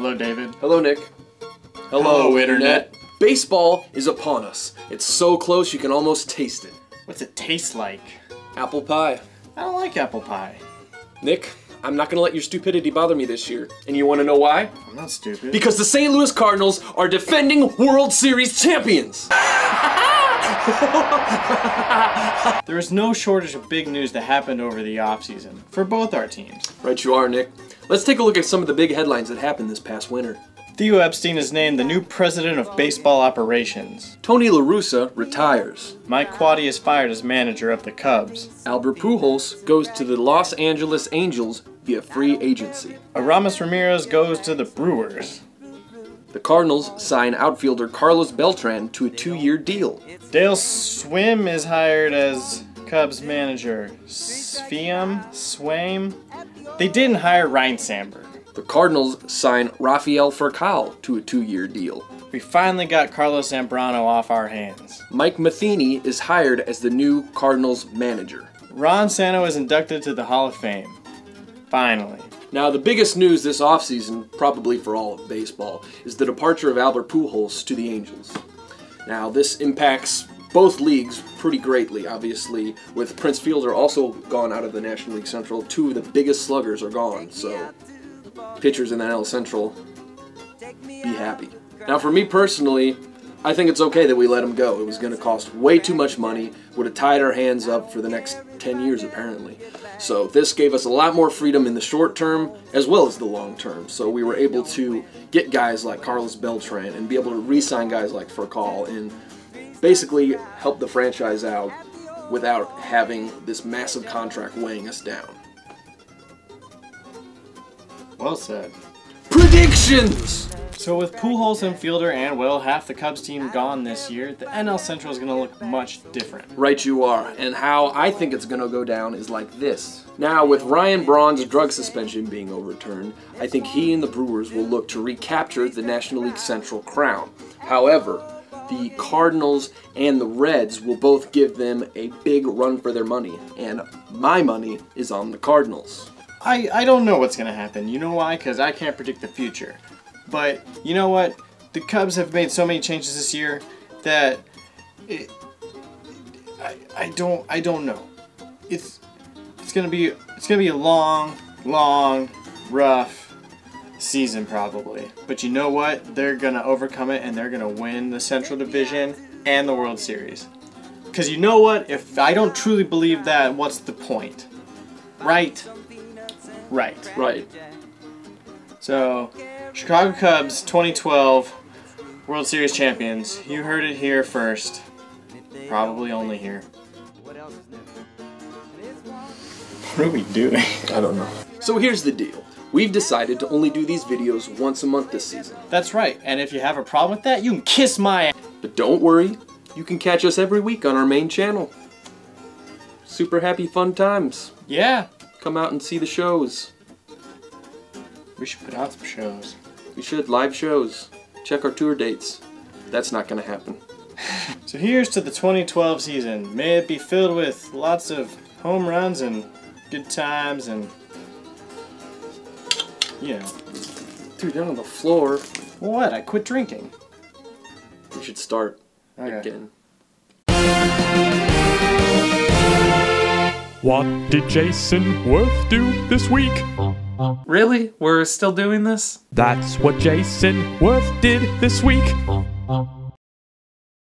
Hello, David. Hello, Nick. Hello, Internet. Baseball is upon us. It's so close you can almost taste it. What's it taste like? Apple pie. I don't like apple pie. Nick, I'm not gonna let your stupidity bother me this year. And you wanna know why? I'm not stupid. Because the St. Louis Cardinals are defending World Series champions! There was no shortage of big news that happened over the offseason for both our teams. Right you are, Nick. Let's take a look at some of the big headlines that happened this past winter. Theo Epstein is named the new president of baseball operations. Tony La Russa retires. Mike Quade is fired as manager of the Cubs. Albert Pujols goes to the Los Angeles Angels via free agency. Aramis Ramirez goes to the Brewers. The Cardinals sign outfielder Carlos Beltran to a 2-year deal. Dale Swim is hired as Cubs manager. Swaim? They didn't hire Ryan Sandberg. The Cardinals sign Rafael Furcal to a 2-year deal. We finally got Carlos Zambrano off our hands. Mike Matheny is hired as the new Cardinals manager. Ron Santo is inducted to the Hall of Fame. Finally. Now, the biggest news this offseason, probably for all of baseball, is the departure of Albert Pujols to the Angels. Now, this impacts both leagues pretty greatly, obviously. With Prince Fielder also gone out of the National League Central, 2 of the biggest sluggers are gone, so pitchers in the NL Central, be happy. Now, for me personally, I think it's okay that we let him go. It was going to cost way too much money, would have tied our hands up for the next 10 years, apparently. So this gave us a lot more freedom in the short term as well as the long term. So we were able to get guys like Carlos Beltran and be able to re-sign guys like Furcal and basically help the franchise out without having this massive contract weighing us down. Well said. Predictions! So with Pujols and Fielder and, well, half the Cubs team gone this year, the NL Central is going to look much different. Right you are. And how I think it's going to go down is like this. Now, with Ryan Braun's drug suspension being overturned, I think he and the Brewers will look to recapture the National League Central crown. However, the Cardinals and the Reds will both give them a big run for their money. And my money is on the Cardinals. I don't know what's going to happen. You know why? Because I can't predict the future. But you know what? The Cubs have made so many changes this year that I don't know. It's gonna be a long, rough season probably. But you know what? They're gonna overcome it and they're gonna win the Central Division and the World Series. Because you know what? If I don't truly believe that, what's the point? Right. So, Chicago Cubs 2012 World Series champions. You heard it here first. Probably only here. What are we doing? I don't know. So here's the deal. We've decided to only do these videos once a month this season. That's right. And if you have a problem with that, you can kiss my ass. But don't worry. You can catch us every week on our main channel. Super happy fun times. Yeah. Come out and see the shows. We should put out some shows. We should. Live shows. Check our tour dates. That's not going to happen. So here's to the 2012 season. May it be filled with lots of home runs and good times and, you know. Dude, down on the floor. What? I quit drinking. We should start again. What did Jason Worth do this week? Really? We're still doing this? That's what Jason Worth did this week.